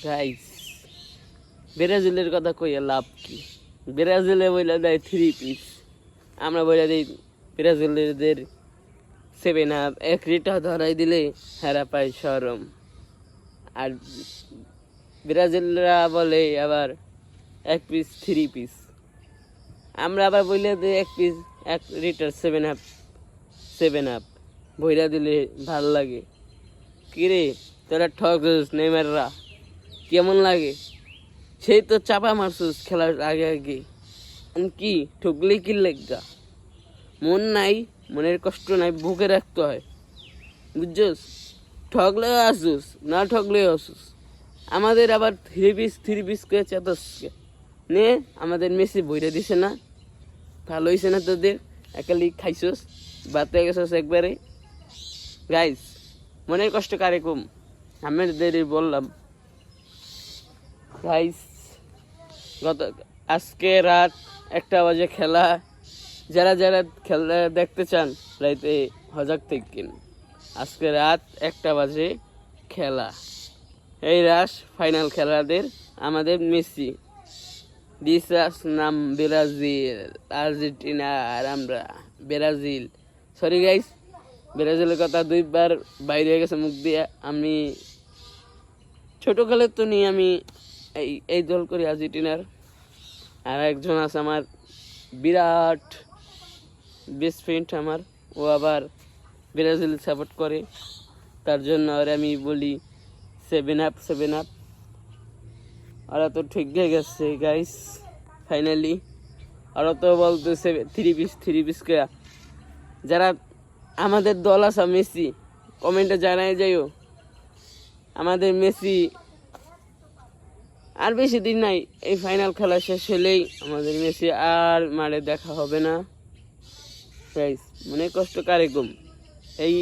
Guys ব্রাজিলের কথা কইয়া লাভ কি? ব্রাজিলে বইলা দেয় 3 পিস, আমরা বইলা দিই ব্রাজিলের 7 আপ। 1 লিটার ধরাই দিলে হেরা পায় শরম। আর ব্রাজিলরা বলে আবার 1 পিস 3 পিস, আমরা আবার বইলা দিই 1 পিস 1 লিটার 7 আপ বইরা দিলে ভাল লাগে। কিরে তোরা ঠকস নেইমাররা, কেমন লাগে? সেই তো চাপা মারছুস খেলার আগে আগে, কি ঠকলেই কি লেগা? মন নাই, মনের কষ্ট নাই, বুকে রাখতে হয়, বুঝছস? ঠকলেও আসুস, না ঠকলেও আসুস। আমাদের আবার 3 পিস করে চেতসকে নে, আমাদের মেসি বইটা দিছে না, ভালো হয়েছে না তোদের? একালি খাইছস, বাতে গেছস একবারে। গাইস মনের কষ্ট কারে কম? আমাদের বললাম গাইস, আজকে রাত 1টা বাজে খেলা। যারা যারা খেলা দেখতে চান রাইতে হজাক থেকে, আজকে রাত 1টা বাজে খেলা। এই রাস ফাইনাল খেলাদের আমাদের মেসি দিসাস নাম ব্রাজিল, আর্জেন্টিনা আর আমরা ব্রাজিল। সরি গাইস, ব্রাজিলের কথা 2বার বাইরে হয়ে গেছে মুখ দিয়ে। আমি ছোটকালের তো নিয়ে আমি এই দল করি আর্জেন্টিনার। আর একজন আছে আমার বিরাট বেস্ট ফ্রেন্ড আমার, ও আবার ব্রাজিল সাপোর্ট করে, তার জন্য আর আমি বলি 7 আপ 7 আপ। ওরা তো ঠিক হয়ে গেছে গাইস ফাইনালি। ওরা তো বলতেছে 3 পিস করে। যারা আমাদের দল আছে মেসি, কমেন্টে জানাই যাইও আমাদের মেসি আর বেশি দিন নাই, এই ফাইনাল খেলা শেষ হলেই আমাদের মেসি আর মাঠে দেখা হবে না। গাইস মনে কষ্ট কারে কম? এই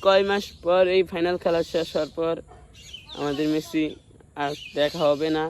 কয় মাস পর এই ফাইনাল খেলা শেষ হওয়ার পর আমাদের মেসি আর দেখা হবে না।